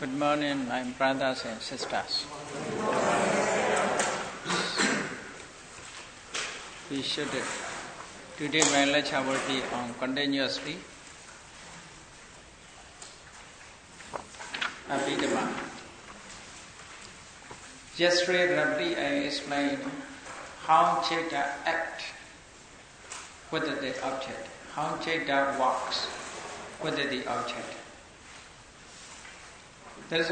Good morning, my brothers and sisters. Today my lecture will be on continuously Abhidhamma. Yesterday, roughly, I explained how Chaita acts with the object, how Chaita walks with the object. There is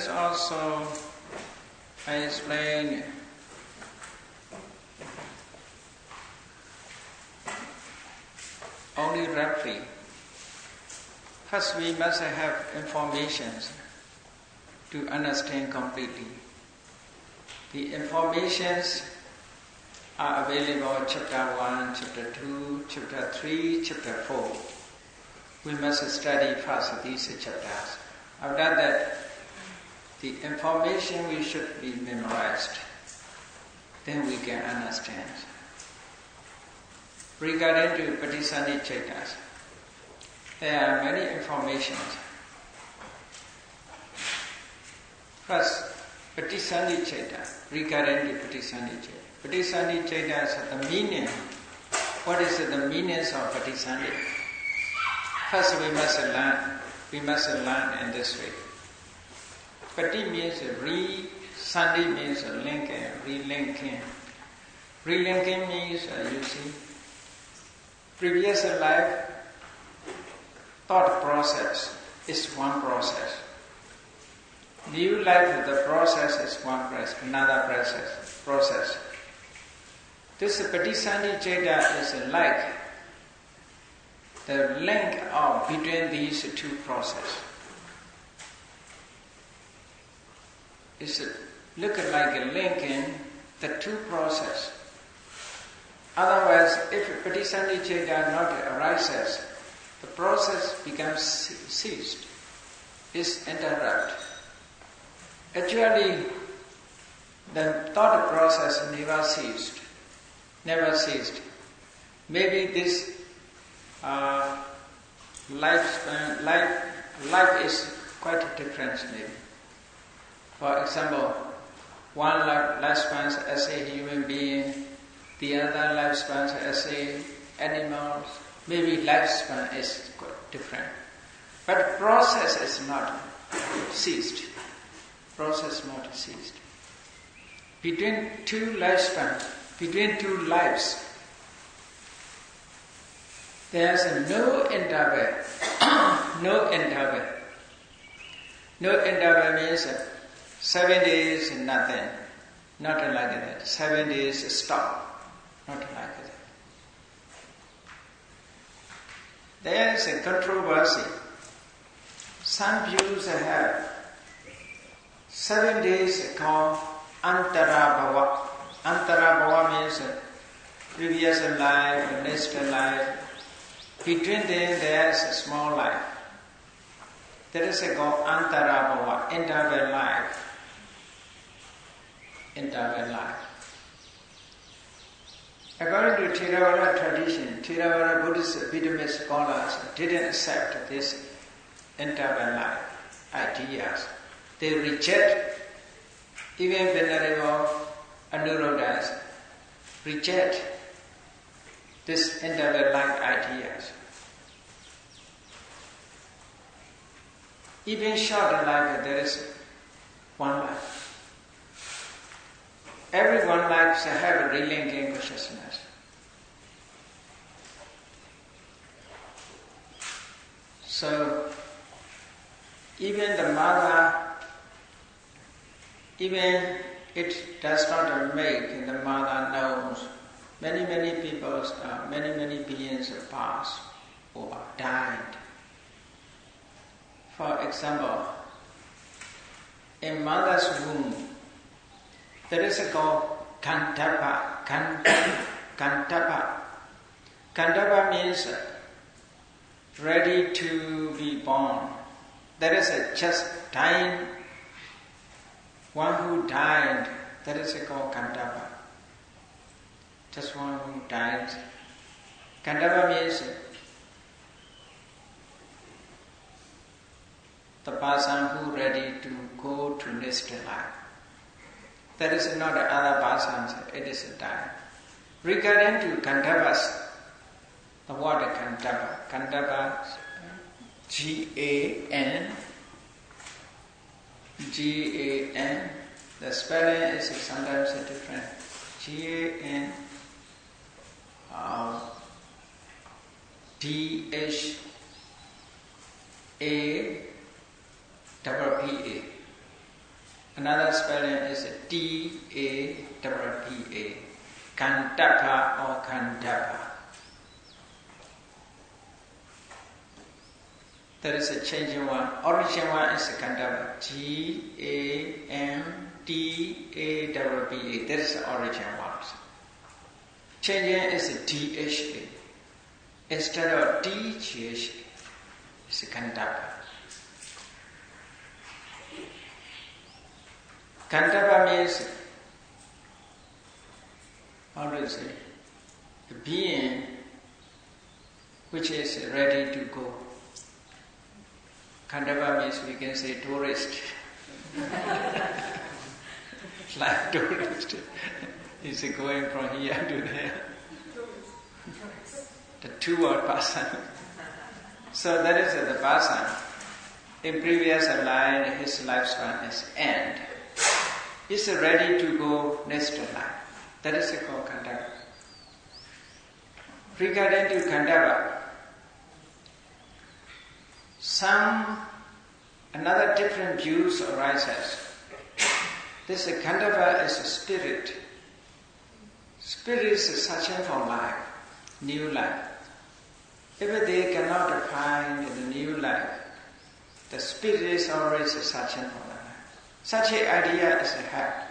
also, I explained only roughly. First, we must have information to understand completely. The informations are available in chapter 1, chapter 2, chapter 3, chapter 4. We must study first these chapters. After that, the information we should be memorized. Then we can understand. Regarding to Vipassanā Chaitas, there are many informations. First, Vipassanā Chaita, regarding to Vipassanā Chaita. Vipassanā Chaita is the meaning. What is the meaning of Vipassanā? First, we must learn. We must learn in this way. Pati means Sandi means linking, relinking. Relinking means, you see, previous life thought process is one process. New life, the process is one process, another process. This Vipassanā Chaita is like the link between these two processes. It look like a link in the two processes. Otherwise, if Vipassanā Chaita not arises, the process becomes ceased, is interrupted. Actually, the thought process never ceased. Maybe this life is quite different maybe. For example, one lifespan as a human being, the other lifespan as a animal. Maybe lifespan is quite different. But process is not ceased. Process not ceased. Between two lifespans, between two lives, there's no interval. No interval. No interval means 7 days nothing. Not like that. 7 days stop. Not like that. There is a controversy. Some Jews have 7 days called Antarabhava. Antarabhava means previous life, next life. Between them there is a small life. That is called Antarabhava, interval life. Interval life. According to Theravada tradition, Theravada Buddhist Abhidhamma scholars didn't accept this interval life ideas. They reject, even Venerable Anuruddhas reject this interval life ideas. Even short life, there is one life. Every one life shall have a relinking consciousness. So, even the mother, even it does not make, the mother knows. Many people, many beings have passed or died. For example, in mother's womb, there is a called Kantapa. Kantapa. Kantapa means ready to be born. There is a just dying, one who died. That is called Kantapa. Just one who died. Kantapa means the person who ready to go to next life. That is not the other persons, it is a time. Regarding to Gandharvas, the word Gandharva, Gandharva, G-A-N, the spelling is sometimes different. G-A-N, D-H-A-P-P-A. Another spelling is D-A-P-P-A. Gandharva or Gandharva. That is a changing one. Origin one is Gandharva. G-A-N-D-A-W-B-A. That is the origin one. Changing is D-H-A. Instead of D-G-H-A, it's Gandharva. Gandharva means, how do you say, a being which is ready to go. Gandharva means we can say tourist. Like tourist. Is going from here to there. The tour person. So that is the person. In previous line, his lifespan is end. He's ready to go next life. That is called Gandharva. Regarding to Gandharva, another different views arises. This Gandharva is a spirit. Spirit is searching for life, new life. If they cannot find the new life, the spirit is always searching for life. Such an idea is had.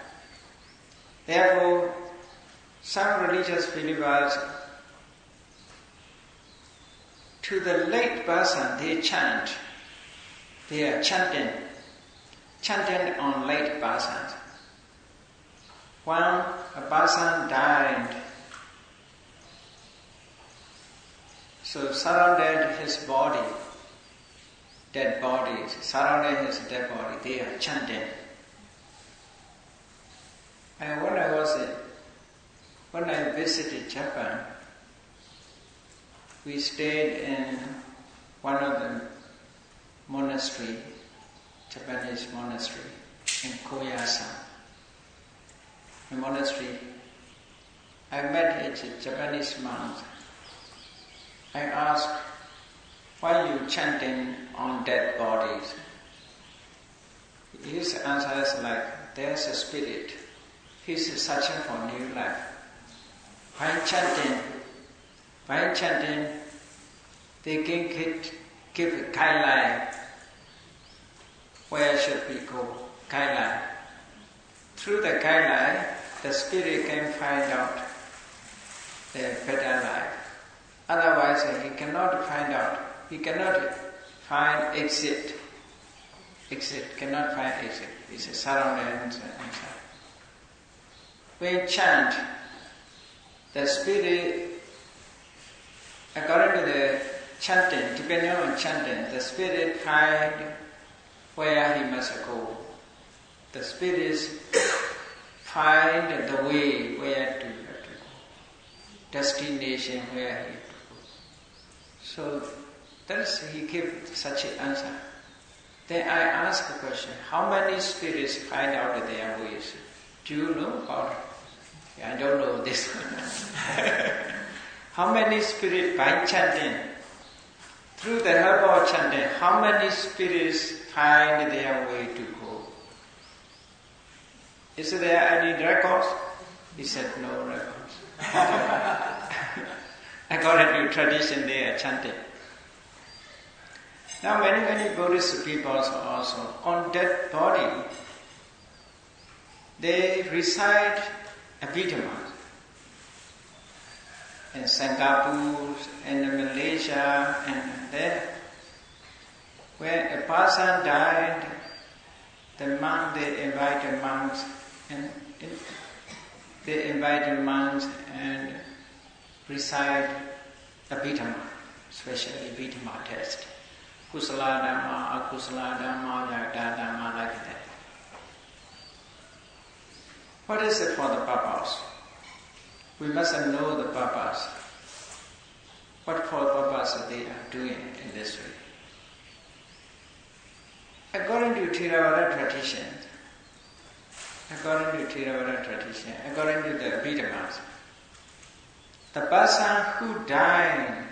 Therefore, some religious believers, to the late person, they chant. They are chanting on late persons. When a person died, so surrounded his body, dead bodies, surrounding his dead body, they are chanting. And when I visited Japan, we stayed in one of the monastery, Japanese monastery in Koyasan. The monastery, I met a Japanese monk. I asked, why are you chanting on dead bodies? His answer is like, there's a spirit. He's searching for new life. By chanting, they can give a guideline. Where should we go? Guideline. Through the guideline, the spirit can find out the better life. Otherwise, he cannot find out. He cannot find exit. Cannot find exit. It's a surroundings inside. When chant, the spirit, according to the chanting, depending on chanting, the spirit find where he must go. The spirits find the way where to go. Destination where he have to go. So he gave such an answer. Then I asked the question, how many spirits find out their ways? Do you know about it? I don't know this one. How many spirits, by chanting, through the help of chanting, how many spirits find their way to go? Is there any records? He said, no records. According to tradition, they are chanting. Now many Buddhist people also, on dead body, they recite Abhidhamma. In Singapore, in Malaysia, and there. When a person died, they invite the monks and recite Abhidhamma, especially Abhidhamma text. Kusala Dhamma, Akusala Dhamma, Yagda Dhamma, like that. What is it for the purpose? We must know the purpose. What for purpose they are doing in this way? According to Theravada tradition, according to the Abhidhamma, the person who died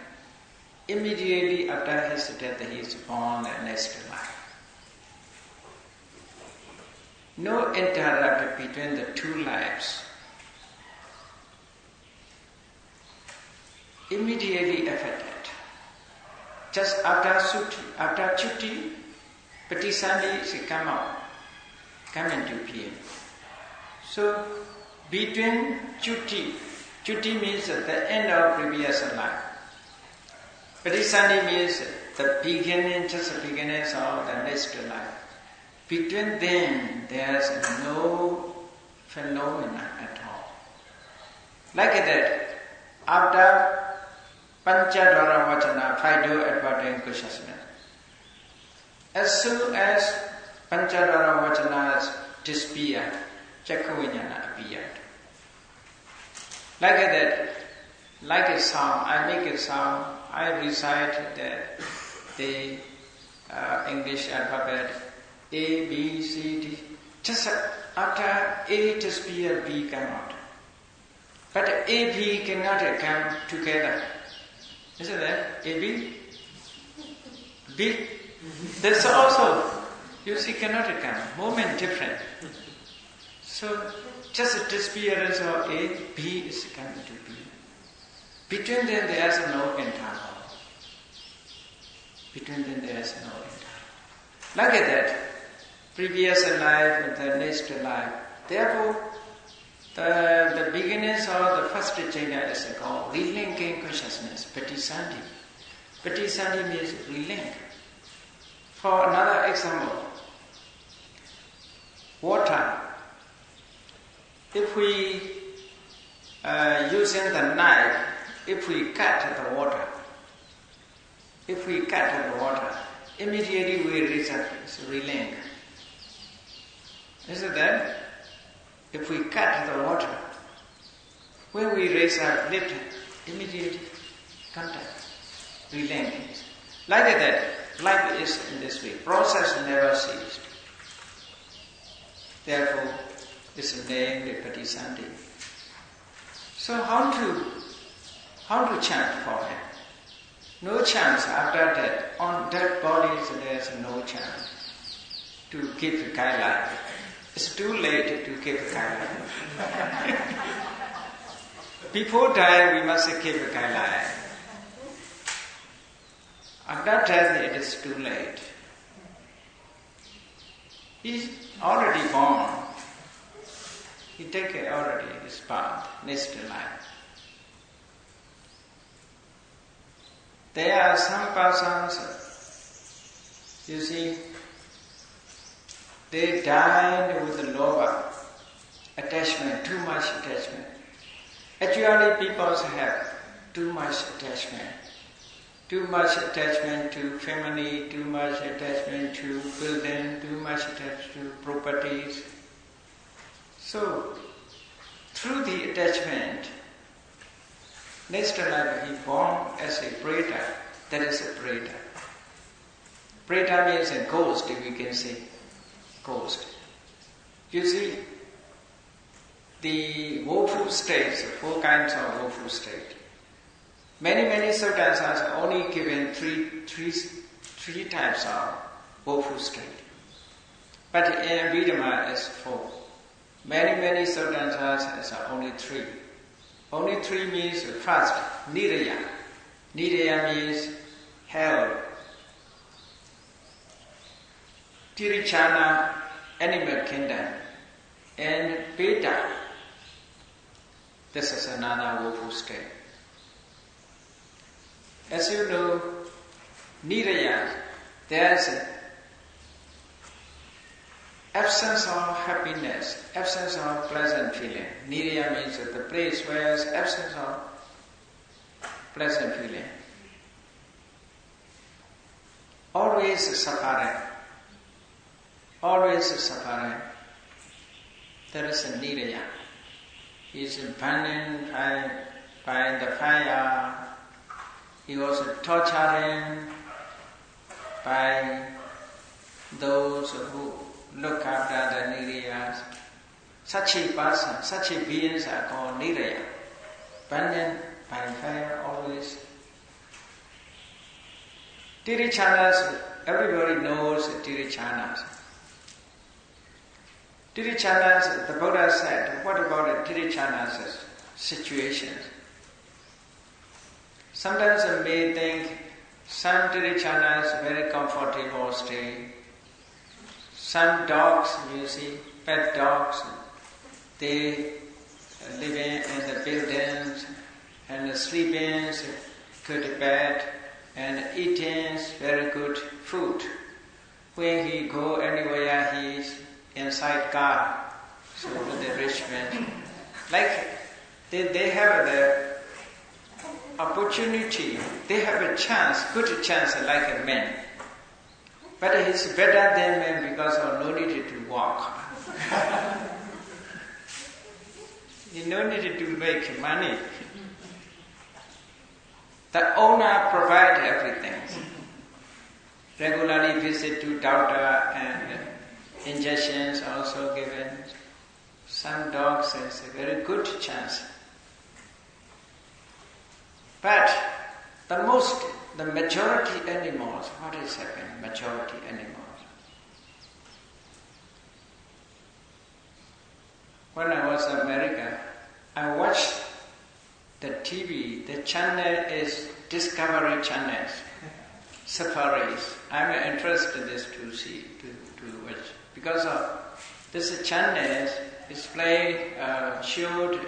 immediately after his death, he is born the next life. No interrupt between the two lives. Immediately affected. Just after Chutti, Patisandi is come into being. So between Chutti means the end of previous life. Patisandi means the beginning, just the beginnings of the next life. Between them, there's no phenomena at all. Like that, after Panchadvara Vachana, 5-door adverting consciousness, as soon as Panchadvara Vachana disappeared, Chakkavinyana appeared. Like that, like a sound, I make a sound, I recite the English alphabet, A, B, C, D. Just after A disappeared, B come out. But A, B cannot come together. Isn't that? A, B? B? That's also, you see, cannot come. Moment different. So, just a disappearance of A, B is coming to B. Between them, there is no interval. Between them, there is no interval. Like that, previous life and the next life. Therefore, the beginnings of the first jhana is called relinking consciousness, Patisandi. Patisandi means relink. For another example, water. If we, using the knife, if we cut the water, immediately we relink. Isn't that? If we cut the water, when we raise our lift, immediate contact, relink. Like that, life is in this way. Process never ceased. Therefore, it's named Patisandi. So how to chant for him? No chance after death. On dead bodies there's no chance to keep Kaila. It's too late to keep Kaila. Before dying we must keep Kaila. After death it is too late. He's already born. He take already his path, next life. There are some persons, you see, they died with the lower attachment, too much attachment. Actually, people have too much attachment. Too much attachment to family, too much attachment to building, too much attachment to properties. So, through the attachment, next life he born as a preta. That is a preta. Preta means a ghost, if we can say. Ghost. You see, the woeful states, 4 kinds of woeful state. Many suttas are only given three types of woeful state. But in Abhidhamma is 4. Many suttas are only 3. Only 3 means first, niraya. Niraya means hell. Tirichana, animal kingdom. And beta. This is another woeful state. As you know, niraya, there is an absence of happiness, absence of pleasant feeling. Niraya means the place where there is absence of pleasant feeling. always suffering. Always suffering. There is a niraya. He is burning by the fire. He was tortured by those who look after the nirayas. Such a person, such a beings are called niraya. Burning by fire always. Tirichanas, everybody knows Tirichanas. Tirichanas, the Buddha said, what about the Tirichanas' situations? Sometimes I may think some Tirichanas very comfortable stay. Some dogs, you see, pet dogs, they live in the buildings and sleeping, good bed, and eating very good food. When he go anywhere, he is inside car, so with the rich man. Like they have the opportunity, they have a chance, good chance like a man. But he's better than man because of no need to walk. You no need to make money. The owner provides everything. Regularly visit to doctor and injections also given. Some dogs has a very good chance. But the majority animals, what is happening? Majority animals. When I was in America, I watched the TV, the channel is Discovery Channel, safaris. I'm interested in this to see, to watch. Because of this channel showed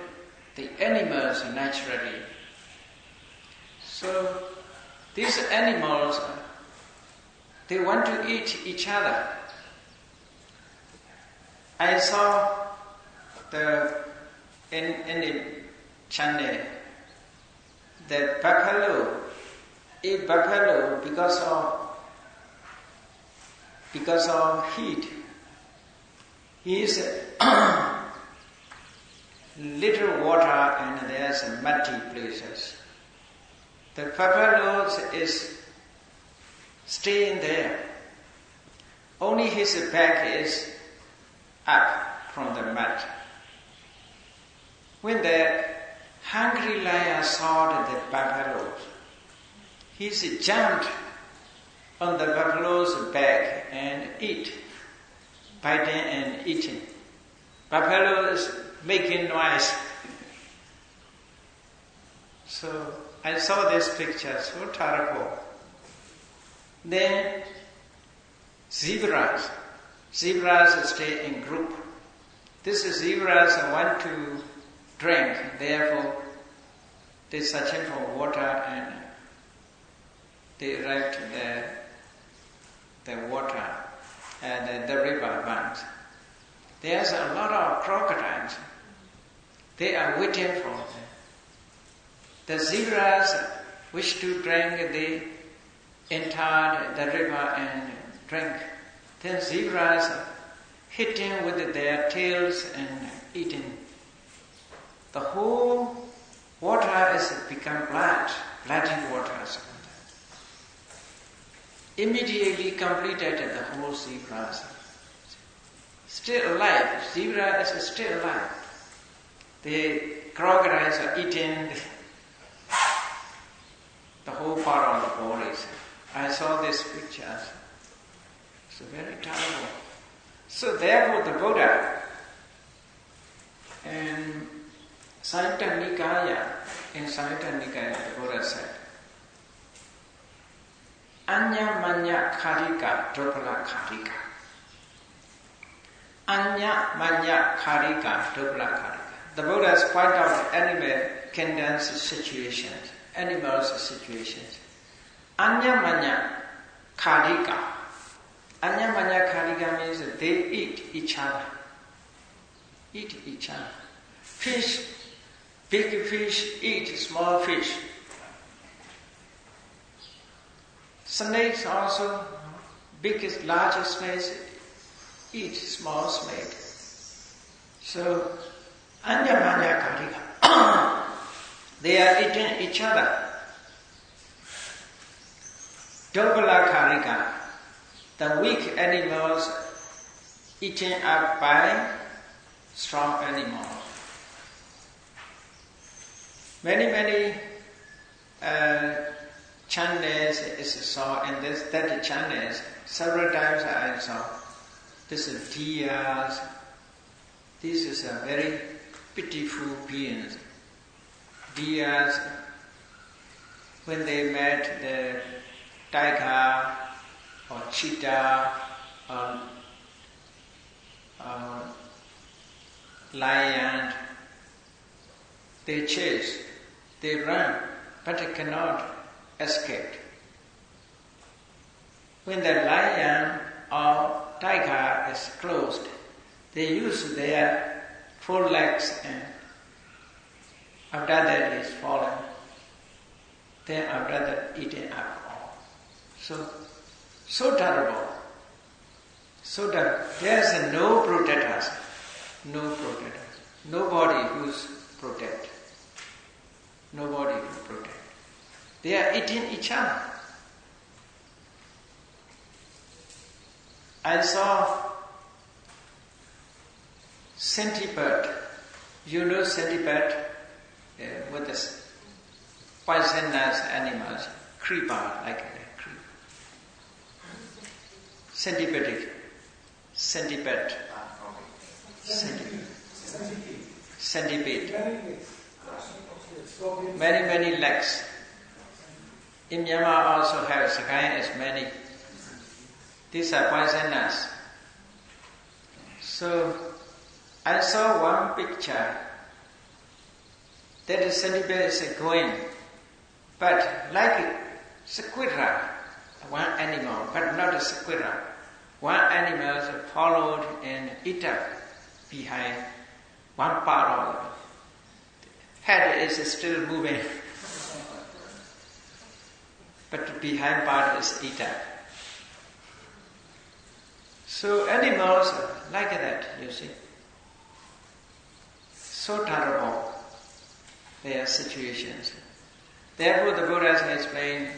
the animals naturally. So these animals, they want to eat each other. I saw in the channel, the buffalo, a buffalo because of heat, he is little water and there's muddy places. The buffalo is staying there. Only his back is up from the mud. When the hungry lion saw the buffaloes, he jumped on the buffalo's back and biting and eating. Buffalo is making noise. So I saw this picture, so terrible. Then zebras stay in group. These zebras want to drink, therefore they searching for water and they arrive to the water and the river banks. There's a lot of crocodiles. They are waiting for them. The zebras wish to drink, they enter the river and drink. Then zebras hitting with their tails and eating. The whole water has become bloody waters. Immediately completed the whole zebras. Still alive. Zebra is still alive. The crocodiles are eating the whole part of the bodies. I saw these pictures. It's very terrible. So therefore the Buddha and Samyutta Nikaya, in Samyutta Nikaya the Buddha said, Anya manya karika dopala karika. Anya manya karika dopala karika. The Buddha has pointed out animal kingdoms situations, animals situations. Anya manya karika. Anya manya karika means that they eat each other. Eat each other. Fish, big fish eat small fish. Snakes also biggest, largest snakes eat small snake. So, Anyamanya Karika, they are eating each other. Dobala Karika, the weak animals eaten up by strong animals. Many channels is saw in this 30 channels. Several times I saw. This is deers. This is a very pitiful beings. Deers, when they met the tiger or cheetah or lion, they chase, they run, but they cannot escape. When the lion or tiger is closed, they use their four legs and after that is fallen. Then after that eating up all. So terrible. So terrible. There's no protectors. No protectors. Nobody who's protect. Nobody who protect. They are eating each other. I saw centipede. You know centipede with the poisonous animals, creeper like a creeper. Centipede. Many legs. In Myanmar also has kind as many. These are poisonous. So I saw one picture that the centipede is going, but like sequira, one animal, but not a sequira. One animal followed and eat up behind one part of it. Head is still moving, but behind part is eat up. So animals are like that, you see. So terrible their situations. Therefore the Buddha has explained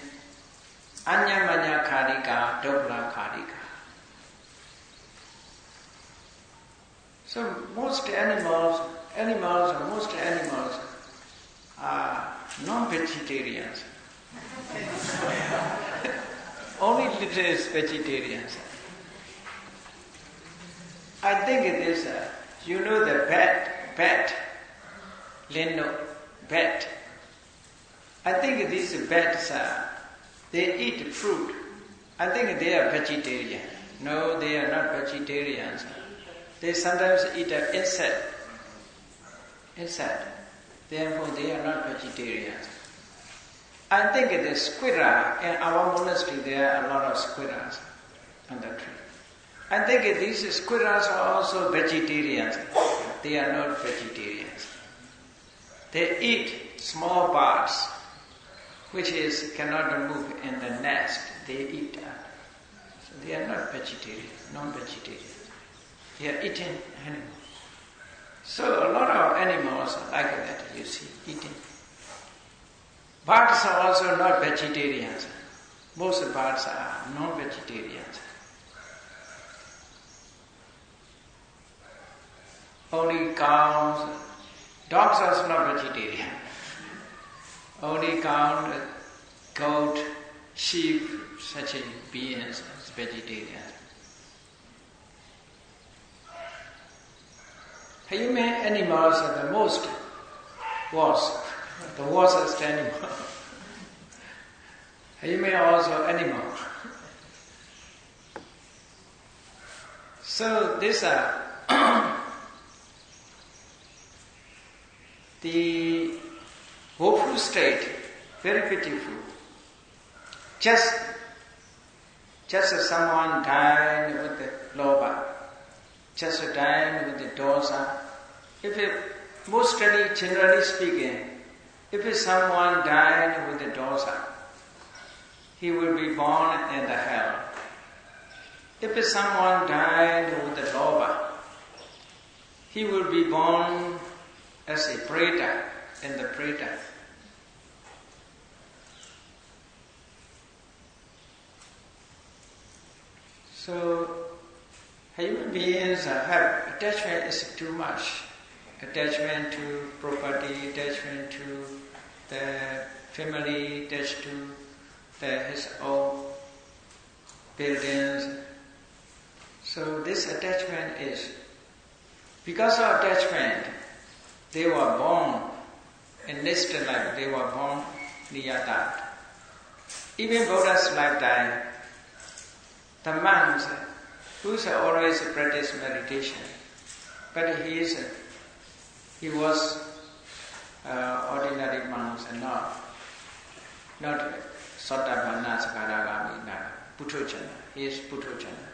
Anyamanya Karika, Dobla Karika. So most animals are non-vegetarians. Only little is vegetarians. I think it is, you know the bat, bat. I think these bats they eat fruit. I think they are vegetarian. No, they are not vegetarians. They sometimes eat an insect. Therefore, they are not vegetarians. I think the squirrel, in our monastery there are a lot of squirrels on the tree. I think these squirrels are also vegetarians. They are not vegetarians. They eat small birds, which cannot move in the nest. They eat that. So they are not vegetarian, non-vegetarian. They are eating animals. So a lot of animals are like that, you see, eating. Birds are also not vegetarians. Most birds are non-vegetarians. Only cows, dogs are also not vegetarian. Only cow, goat, sheep, such as beings, is vegetarian. Human animals are the most worst, the worstest animal. Human also animal. So these are the woeful state, very pitiful. Just as someone died with the loba, just died with the dosa. Generally speaking, if someone died with the dosa, he will be born in the hell. If someone died with a lobha, he will be born as a preta in the preta. So human beings have attachment is too much. Attachment to property, attachment to the family, attached to his own buildings. So this attachment is, because of attachment, they were born in this life, they were born niyata. Even Buddha's lifetime, the monks who always practice meditation, but he was ordinary monks and not Sotapanna, Sakaragami, Putrochana. He is Putrochana.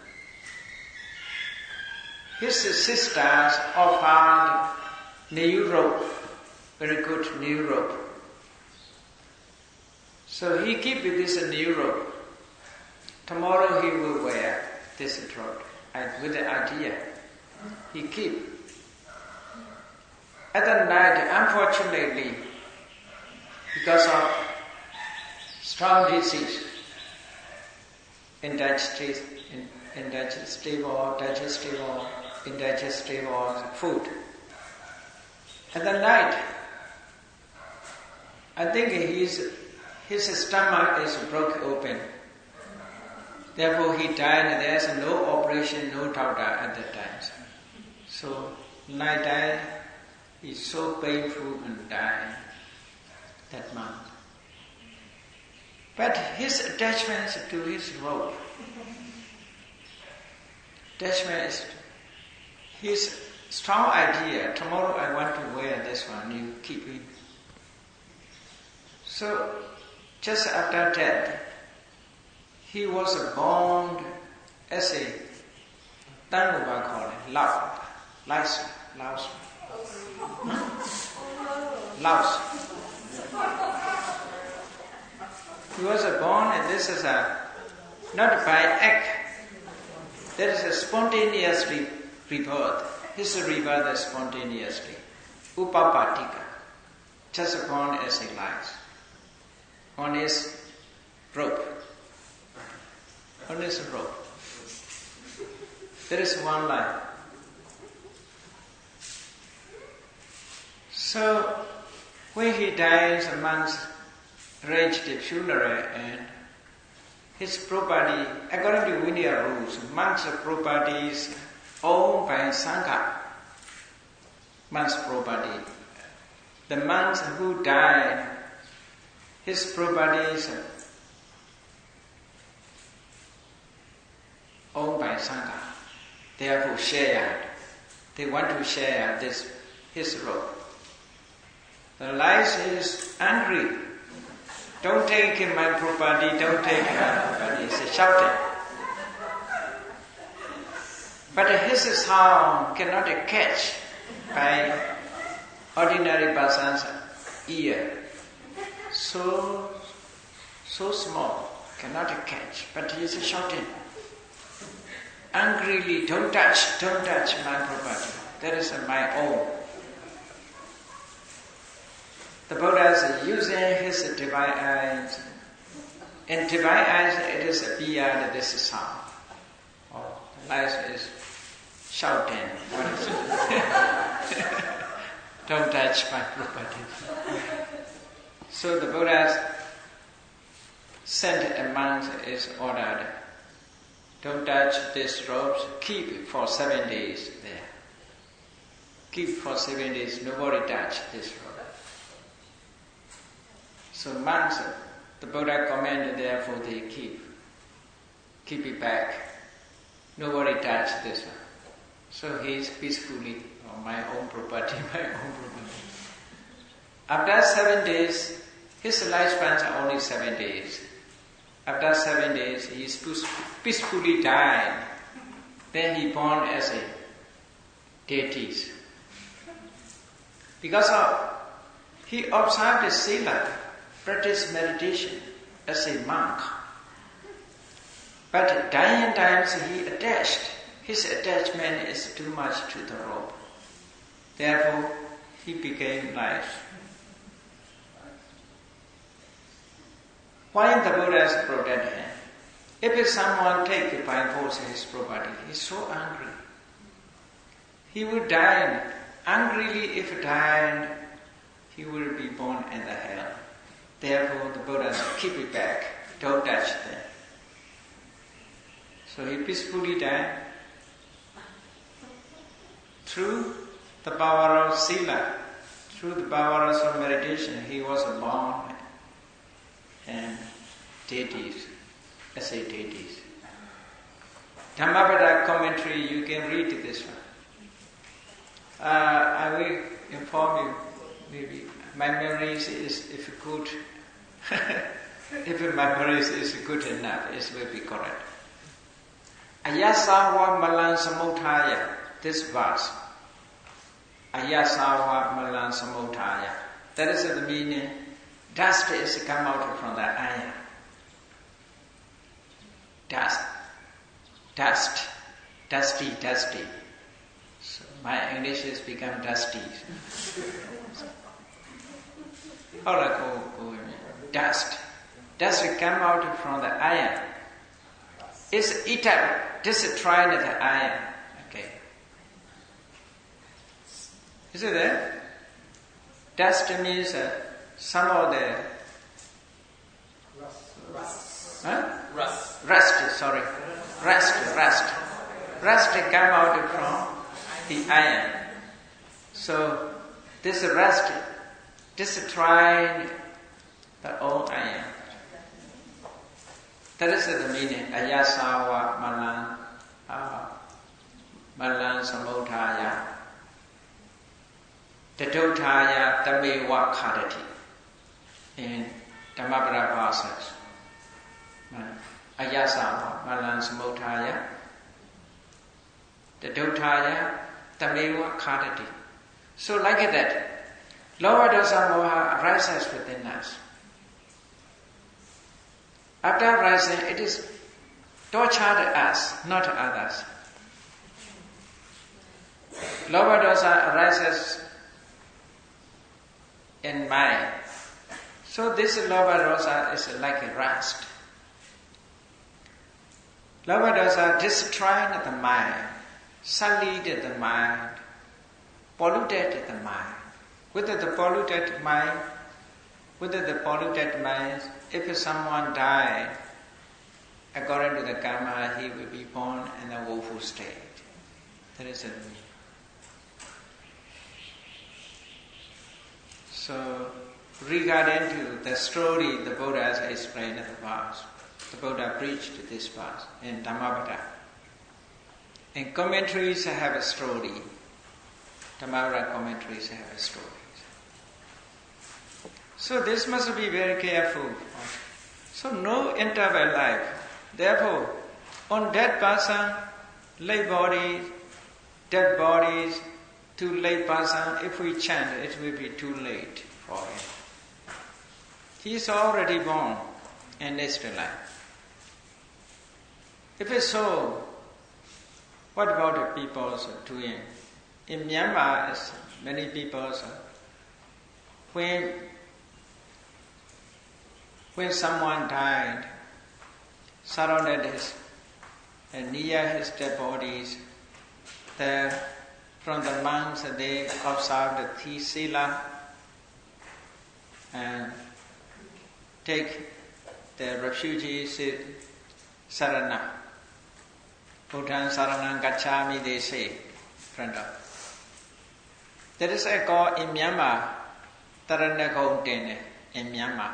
His sisters offered new robe, very good new robe. So he keep this new robe. Tomorrow he will wear this robe with the idea. He keep. At the night, unfortunately, because of strong disease, indigestible food. At the night, I think his stomach is broke open. Therefore he died and there's no operation, no doctor at that time. So night time is so painful and died that month. But his attachment to his robe, attachment is his strong idea, tomorrow I want to wear this one, you keep it. So just after death, he was born as a Tanguba called Laos. He was born, and this is not by act. There is a spontaneous rebirth. His rebirth is spontaneously. Upapatika. Just born as a lice. On his rope. On his rope. There is one life. So when he dies, the monks arranged the funeral and his property, according to Vinaya rules, monks' property is owned by Sangha. Monks' property. The monks who died, his property is owned by Sangha. Therefore shared. They want to share his robe. The lice is angry. Don't take my property, don't take my property. He's shouting. But his sound cannot catch by ordinary person's ear. So small, cannot catch. But he's shouting. Angrily, don't touch my property. That is my own. The Buddha is using his divine eyes. In divine eyes, it is beyond this sound. Oh, the life is shouting. What is it? Don't touch my property. So the Buddha sent a monk is ordered. Don't touch these robes. Keep it for 7 days there. Keep for 7 days. Nobody touch this robe. So monks, the Buddha commanded, therefore they keep it back. Nobody touch this one. So he is peacefully on my own property. After 7 days, his lifespan are only 7 days. After 7 days, he is peacefully died. Then he born as a deity. Because he observed the sila, practiced meditation as a monk. But dying times he attached. His attachment is too much to the rope. Therefore, he became life. Why the Buddhas protect him? If someone take by force his property, he's so angry. He will die. Angrily, if dying, he will be born in the hell. Therefore, the Buddhas keep it back. Don't touch them. So he peacefully died. Through the power of sila, through the powers of meditation, he was born and deities, as a deities. Dhammapada commentary, you can read this one. I will inform you, maybe my memory is, if good, if my memory is good enough, it will be correct. Ayasawa malan samuthaya, this verse. Ayasawa malan samuthaya. That is the meaning. Dust is come out from the iron. Dusty. So my English has become dusty. Dust. Dust come out from the iron. It's eaten, destroyed the iron. Okay. Is it there? Dust means some of the rust come out from the iron. So this rust destroyed the old iron. That is the meaning. Ayasawa malan samudhaya tatotaya tamewa khadati. In Dhammapada verses. Ayasawa malan samudhaya tatotaya tamewa khadati. So like that, lower dosa moha arises within us. After rising, it is tortured us, not others. Lower dosa arises in mind. So this lower dosa is like a rust. Lower dosa destroyed the mind, sullied the mind, polluted the mind. With the polluted mind, if someone died, according to the karma, he will be born in a woeful state. That is it. So, regarding to the story the Buddha has explained in the past, the Buddha preached this verse in Dhammapada. And commentaries have a story. Dhammapada commentaries have a story. So this must be very careful. So no interval life. Therefore, on dead person, lay bodies, dead bodies, to lay person, if we chant, it will be too late for him. He is already born in next life. If it's so, what about the people doing? In Myanmar, many people, when someone died, surrounded his and near his dead bodies, from the monks they observed the sila and take the refugees sarana. Buddhan saranam gacchami they say, friend of. There is a call in Myanmar, Taranagong in Myanmar.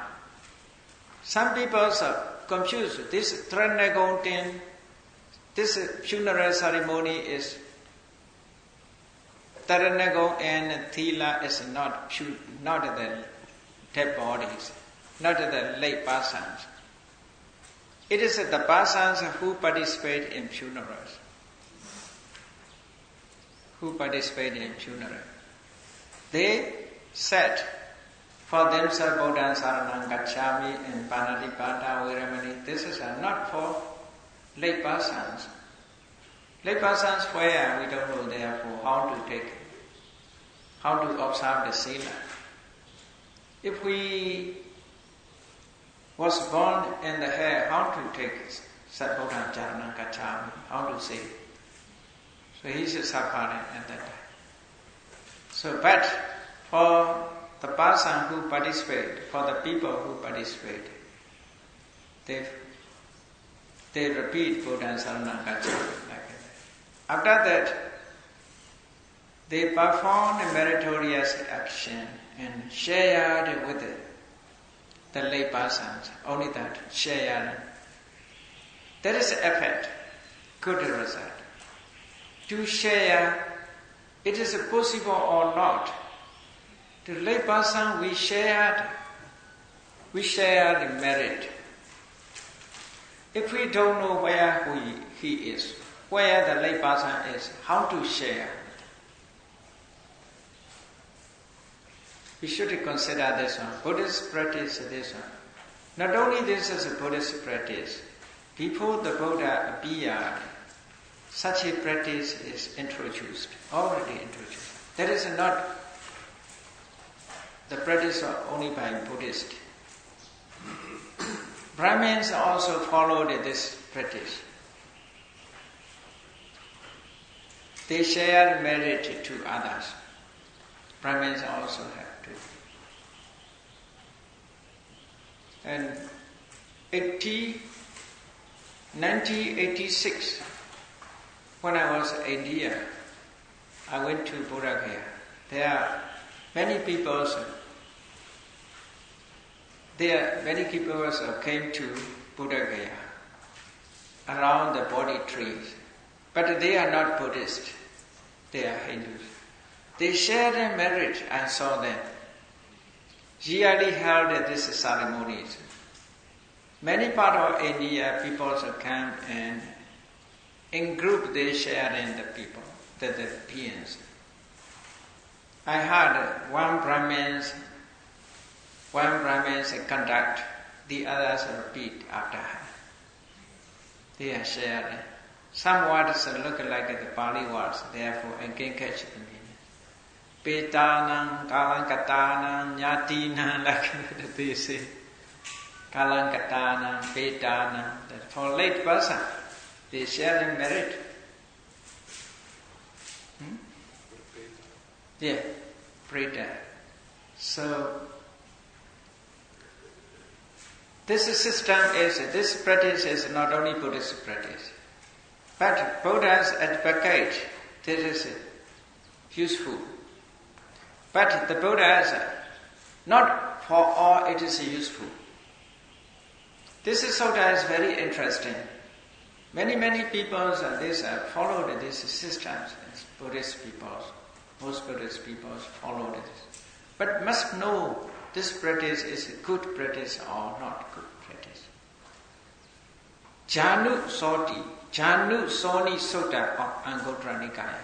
Some people are confused. This Taranagong, this funeral ceremony is Taranagong and Thila is not the dead bodies, not the lay persons. It is the persons who participate in funerals. They said for themselves, Buddha Saranam Gacchami and Panadipata Viramani, this is not for Vipassanas. Vipassanas where we don't know therefore how to observe the sila. If we was born in the hair, how to take Satbodha Jarana Gacchami, how to say? So he's a Sapari at that time. So, but for the person who participate, for the people who participate, they repeat Buddha Sarana Gacchami like that. After that, they perform a meritorious action and shared with the lay persons. Only that, shared. There is effect, good result. To share, it is possible or not. The lay person we share the merit. If we don't know where he is, where the lay person is, how to share? We should consider this one. Buddhist practice this one. Not only this is a Buddhist practice. Before the Buddha appeared, such a practice is already introduced. That is not the practice only by Buddhists. Brahmins also followed this practice. They share merit to others. Brahmins also have to. And 1986, when I was in India, I went to Buddha Gaya. There are many people came to Buddha Gaya around the Bodhi trees. But they are not Buddhist. They are Hindus. They share their merit. I saw them. Yearly held these ceremonies. Many parts of India, people come and in group they share in the people, the beings. I heard one Brahmins conduct, the others repeat after her. They are sharing. Some words look like the Pali words, therefore I can catch the meaning. Petanam, Kalankatanam, Nyatinam, like they say. Kalankatanam, Petanam. For late person, they share in merit. Yeah, Preta. So, this practice is not only Buddhist practice, but Buddhas advocate this is useful. But the Buddhas, not for all it is useful. This sutta is very interesting. Many people followed these systems. Buddhist people, most Buddhist people followed this. But must know this practice is a good practice or not good practice. Janu Soni Sutta of Anguttara Nikaya.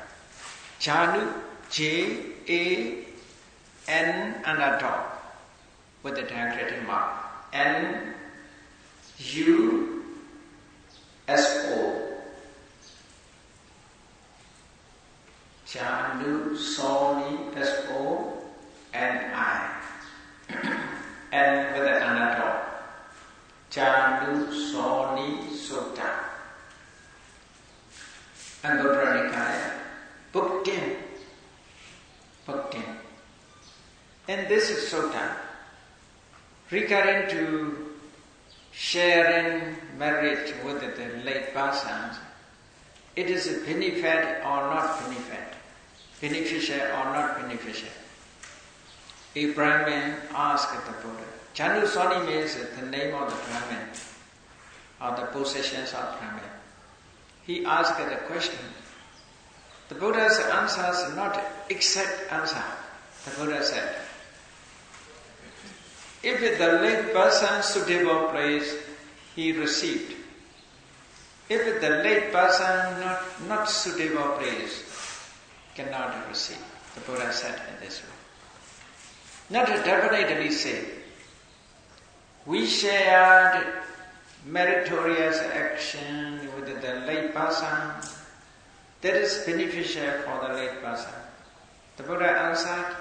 Janu, J-A-N and a dot with the diacritic mark. N-U-S-O. Janu Soni S-O N-I. And with an another. Janu Soni Sutta. Anguttara Nikaya. Book 10. And this is sutta, regarding to sharing merit with the late persons, it is a benefit or not benefit, beneficial or not beneficial. A Brahmin asked the Buddha. Janu Soni means the name of the Brahmin or the possessions of Brahmin. He asked the question. The Buddha's answer is not exact answer. The Buddha said, if the late person suitable place he received, if the late person not suitable place cannot receive, the Buddha said in this way. Not definitely say, we shared meritorious action with the late person, that is beneficial for the late person. The Buddha answered,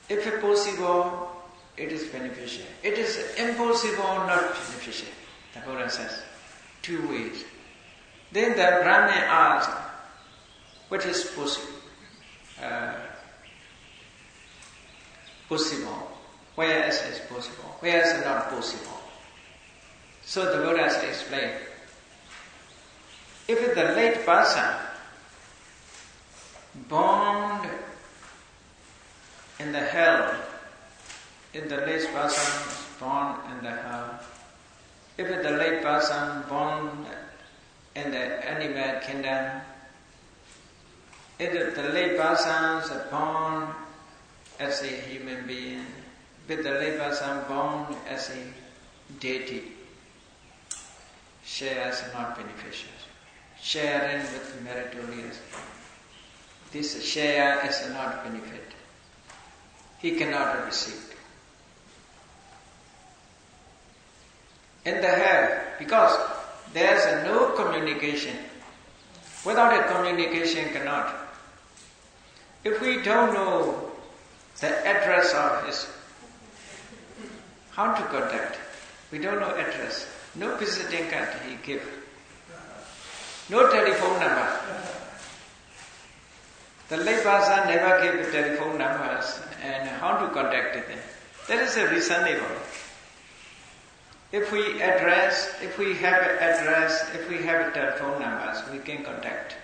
if it's possible, it is beneficial. It is impossible, not beneficial. The Buddha says, two ways. Then the Brahmin asked, what is possible? Possible. Where is it possible? Where is it not possible? So the Buddha explained, if the late person born in the hell, if the late person is born in the hell, if the late person born in the animal kingdom, if the late person is born as a human being, if the late person born as a deity, share is not beneficial. Sharing with meritorious. This share is not benefit. He cannot receive. In the hell, because there is no communication. Without a communication cannot. If we don't know the address of his, how to contact? We don't know address. No visiting card he give. No telephone number. The lay person never gave telephone numbers and how to contact them. That is a reasonable. If we have address, if we have telephone numbers, we can contact.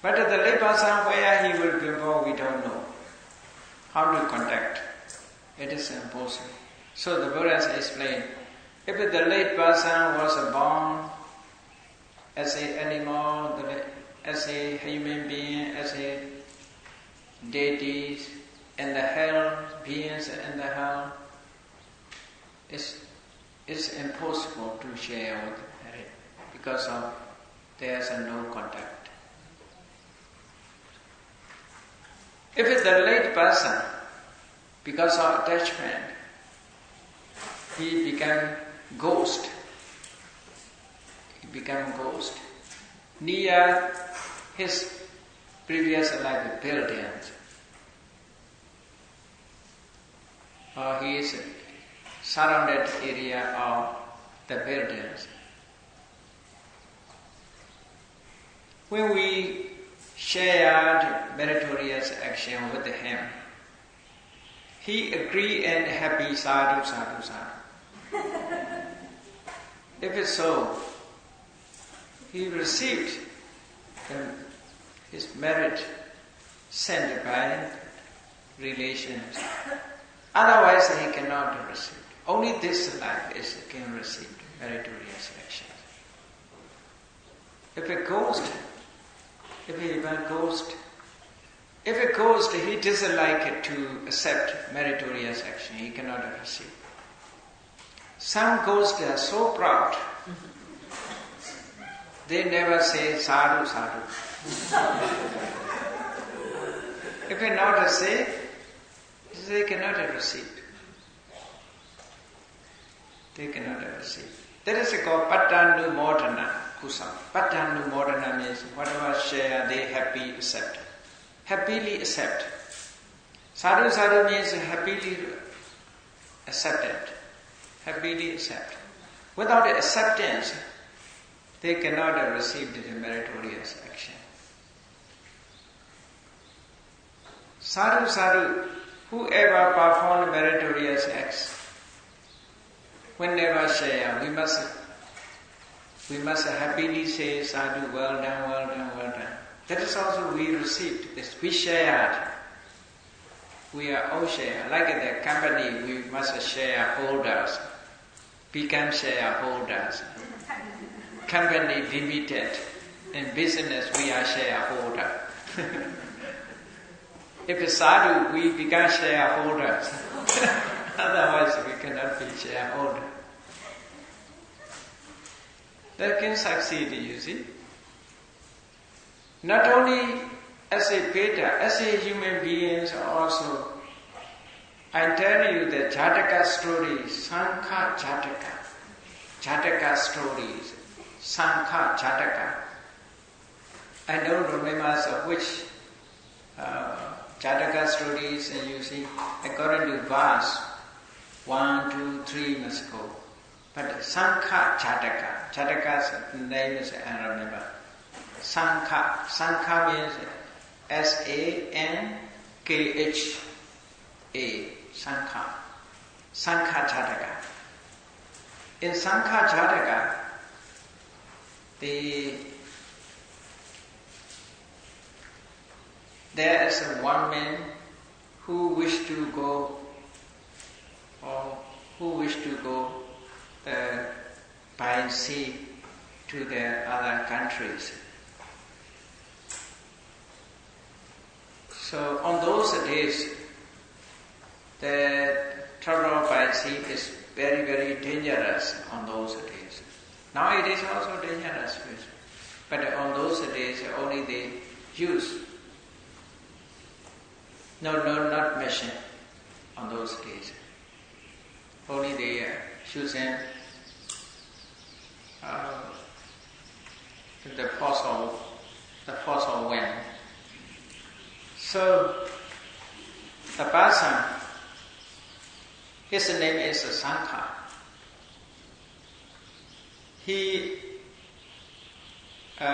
But the lay person where he will go, we don't know how to contact. It is impossible. So the Buddha explained, if the late person was born as an animal, as a human being, as a deity, in the hell, beings in the hell, it's impossible to share with it because of there's no contact. If it's the late person, because of attachment, he became ghost. He became ghost. Near his previous life buildings. Or he is surrounded area of the buildings. When we shared meritorious action with him, he agreed and happy, sadhu, sadhu, sadhu. If it's so, he received his merit sent by relations. Otherwise, he cannot receive. Only this life is can receive meritorious actions. If a ghost, he doesn't like it to accept meritorious action, he cannot receive. Some ghosts are so proud, they never say sadhu, sadhu. If they not say, they cannot receive. They cannot receive. That is called pattanumodana kusam. Pattanumodana means whatever share they happily accept. Happily accept. Sadhu sadhu means happily accepted. Happily accept. Without acceptance, they cannot have received the meritorious action. Sadhu sadhu, whoever performed meritorious acts, whenever share, we must happily say sadhu, well done, well done, well done. That is also we received this. We shared. We are all share. Like the company, we must share holders. Become shareholders. Company limited. In business, we are shareholder. If it's sadhu, we become shareholders. Otherwise, we cannot be shareholder. That can succeed, you see. Not only as a beta, as a human beings also. I tell you the Jataka story, Sankha Jataka. Jataka stories, Sankha Jataka. I don't remember which Jataka stories you see, according to verse 1, 2, 3 must go. But Sankha Jataka, Jataka's name is I remember. Sankha, Sankha means S-A-N-K-H-A, Sankha, Sankha Jataka. In Sankha Jataka, there is one man who wished to go by sea to the other countries. So on those days, the travel by sea is very, very dangerous on those days. Now it is also dangerous, but on those days only they use. No, not mission on those days. Only they using the force of wind. So the person, his name is Sankha. He was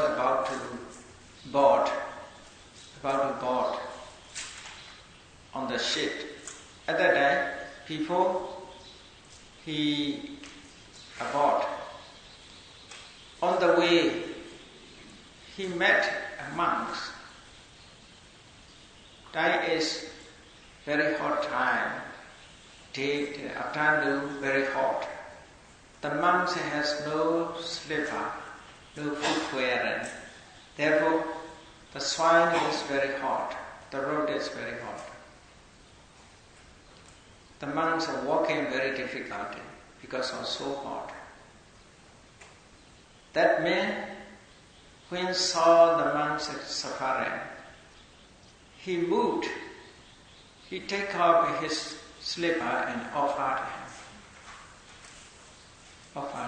about to board on the ship. At that time, before he aboard, on the way, he met a monk. That is very hot time. Afternoon, very hot. The monks has no slipper, no footwear. Therefore, the swine is very hot. The road is very hot. The monks are walking very difficult because of so hot. That man, when saw the monks suffering, he moved. He take off his slipper and offered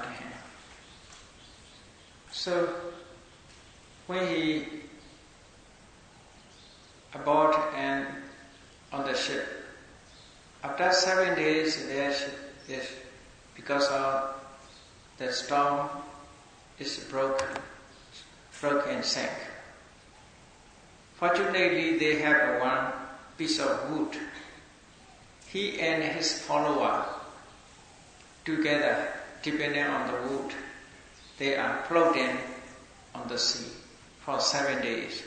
him. So when he aboard and on the ship, after 7 days, their ship is, because of the storm, is broken and sank. Fortunately, they have one piece of wood. He and his follower, together, depending on the wood, they are floating on the sea for 7 days.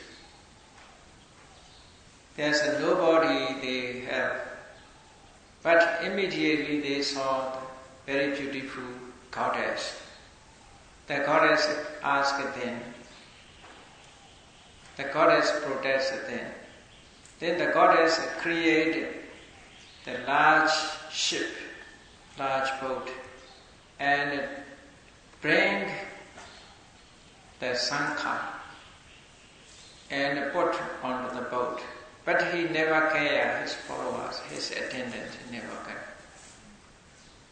There's nobody they have, but immediately they saw the very beautiful goddess. The goddess asked them. The goddess protested them. Then the goddess created the large ship, large boat, and bring the Sankha and put onto the boat. But he never cared, his followers, his attendants never cared.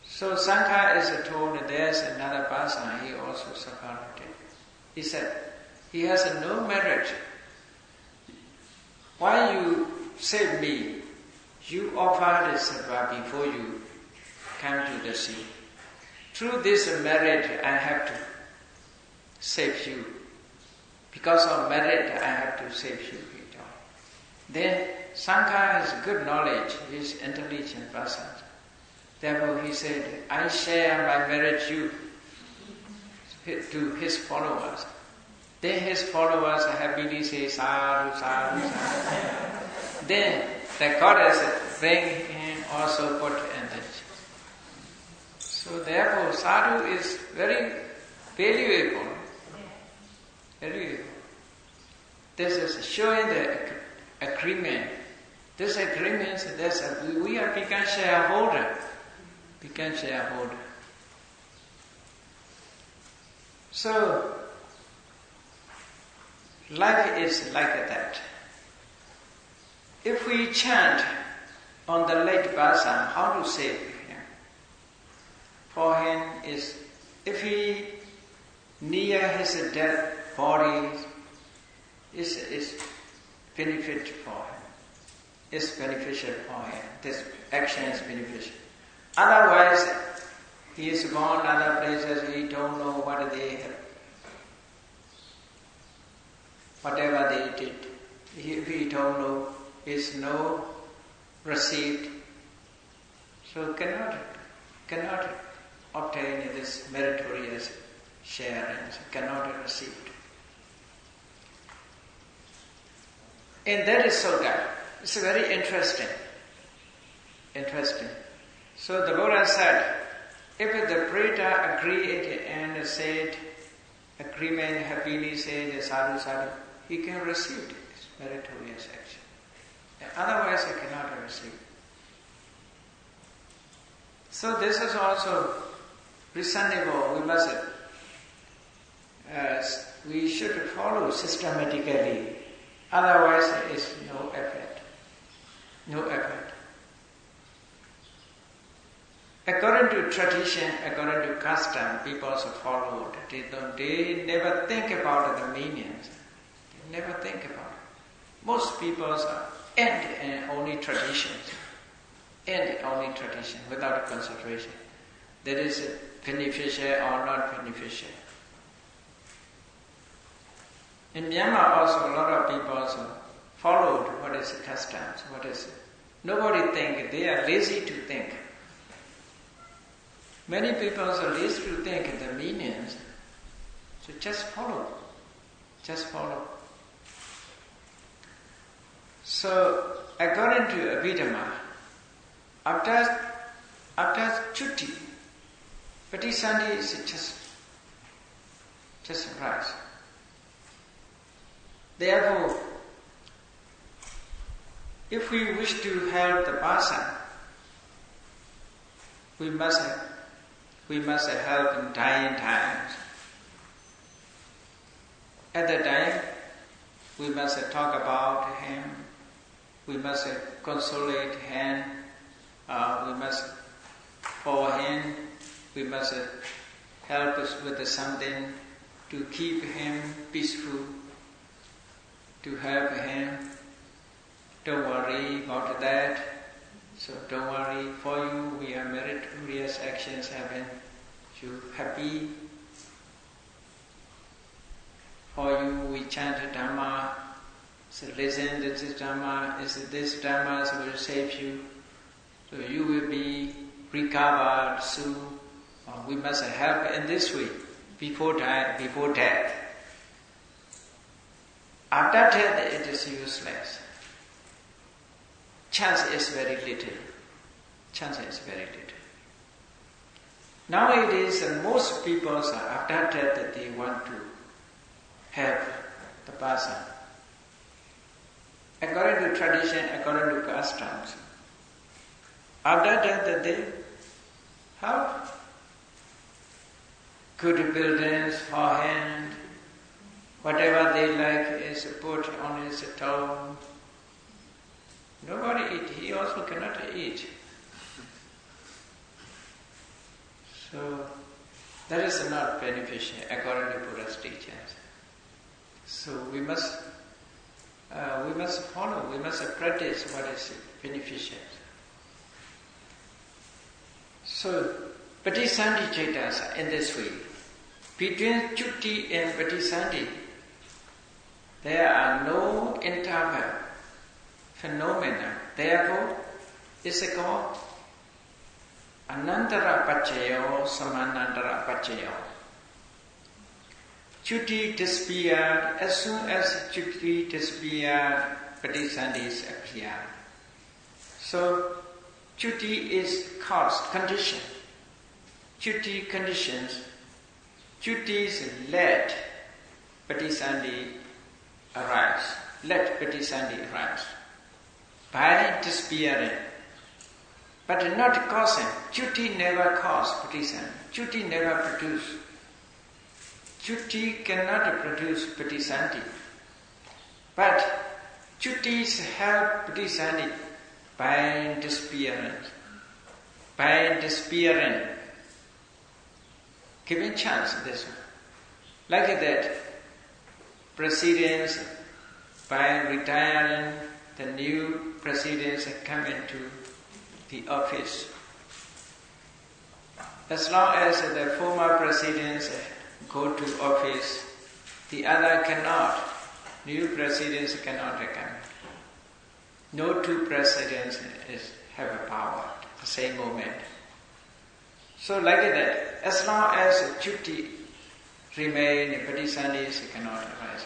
So Sankha is told there's another person, he also separated. He said, he has no merit. Why you save me? You offered the sabha before you come to the sea. Through this merit, I have to save you. Because of merit, I have to save you. Then Sankha has good knowledge, he is intelligent person. Therefore he said, I share my merit you to his followers. Then his followers happily say, sadhu, sadhu, sadhu. Then the goddess bring him also put in the ship. So therefore sadhu is very valuable. Valuable. This is showing the agreement. This agreement, we are become shareholder. Become shareholder. So, life is like that. If we chant on the late person, how to save him? For him is, if he near his dead body, is benefit for him. Is beneficial for him. This action is beneficial. Otherwise, he is gone other places, he don't know what they have. Whatever they did, if he don't know, is no received. So cannot obtain this meritorious share and cannot receive. And that is Sutta. It's very interesting. So the Buddha said, if the Preta agreed and said, agreement happily said, sadhu sadhu, he can receive this meritorious action. Otherwise, he cannot receive. So this is also reasonable. We should follow systematically. Otherwise, there is no effort. No effort. According to tradition, according to custom, people also followed. They never think about the meanings. They never think about it. Most people end in only traditions. End only tradition without concentration. That is beneficial or not beneficial. In Myanmar also, a lot of people also followed what is the customs, what is it. Nobody think, they are lazy to think. Many people are lazy to think the meanings. So just follow. Just follow. So according to Abhidhamma, after Chutti, Patisandhi is just rise. Therefore, if we wish to help the person, we must help in dying times. At the time, we must talk about him, we must consolate him, we must for him, we must help us with something to keep him peaceful, to help him. Don't worry about that. So don't worry, for you we are meritorious actions having you happy. For you we chant Dhamma. So listen, this is Dhamma, this Dhamma will save you. So you will be recovered soon. We must help in this way, before death. After death it is useless. Chance is very little. Nowadays, most people are after death that they want to help the person. According to tradition, according to customs, after death that they help. Good buildings for him, whatever they like is put on his tomb. Nobody eat, he also cannot eat. So that is not beneficial according to Buddha's teachings. So we must follow, we must practice what is beneficial. So Patisandhi Chaitas are in this way. Between Chutti and Patisandhi, there are no interval phenomena. Therefore, it's called Anantara Pachayo, Samanantara Pachayo. Chutti disappeared. As soon as Chutti disappeared, Patisandhis appeared. So, Chutti is cause, condition. Chutti conditions. Chuttis let Patisandhi arise. Let Patisandhi arise. By disappearing. But not causing. Chutti never caused Patisandhi. Chutti never produced. Chutti cannot produce Patisandhi. But Chuttis help Patisandhi by disappearance, by disappearing, giving chance to this one. Like that, presidents, by retiring, the new presidents come into the office. As long as the former presidents go to office, the other cannot, new presidents cannot come. No two presidents have a power at the same moment. So like that, as long as duty remain, Patisandhis cannot arise.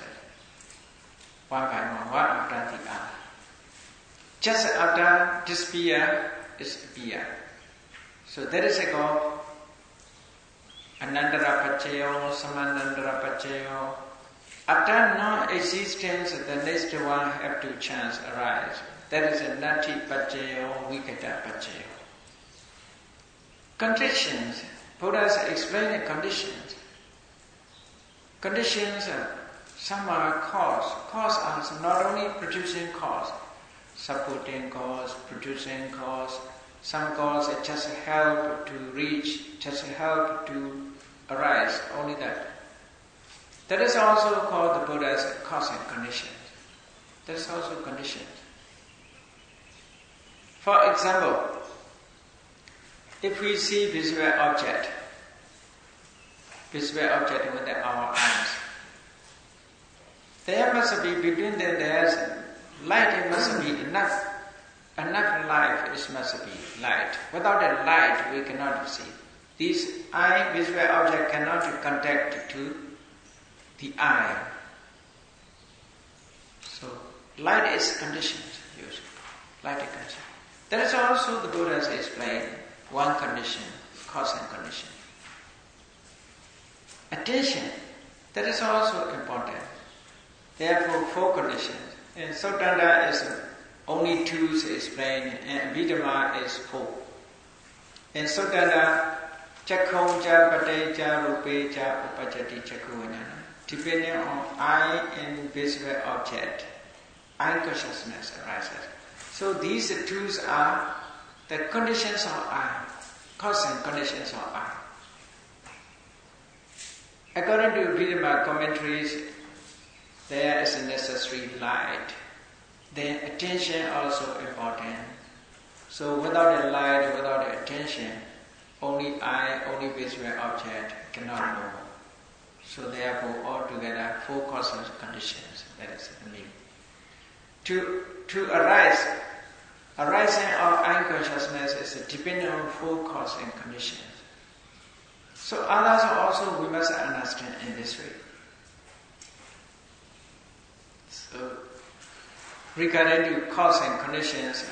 One by one after the other. Just after disappear is appear. So that is called Anandara Pachayo, Samanandara Pachayo. After non-existence, the next one have to chance arise. That is a Nati Pachayo, Vikata Pachayo. Conditions. Buddhas explain the conditions. Conditions, some are cause. Cause are not only producing cause, supporting cause, producing cause. Some cause just help to reach, just help to arise, only that. That is also called the Buddha's cause and conditions. That is also conditions. For example, if we see visual object with our eyes, there must be between them, there's light, it must be enough. Enough light, it must be light. Without a light, we cannot see. This eye visual object cannot contact to the eye. So, light is conditioned, usually. Light is conditioned. That is also the Buddha has explained one condition, cause and condition. Attention, that is also important. Therefore, four conditions. And Sotanda is only two to explain, and Abhidhamma is four. And Sotanda, Chakhom cha pate cha rupe cha upajati chakhuvanana. Depending on eye and visual object, eye consciousness arises. So these two are the conditions of eye, cause and conditions of eye. According to Abhidhamma commentaries, there is a necessary light. Then attention also important. So without a light, without attention, only eye, only visual object cannot know. So therefore, altogether, four causes and conditions. That is the meaning. To arise, arising of eye consciousness is dependent on four causes and conditions. So others also we must understand in this way. So regarding to cause and conditions,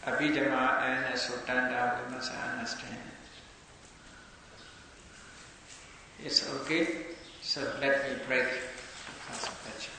Abhidhamma and Sotanda we must understand. It's okay. So let me break the concentration.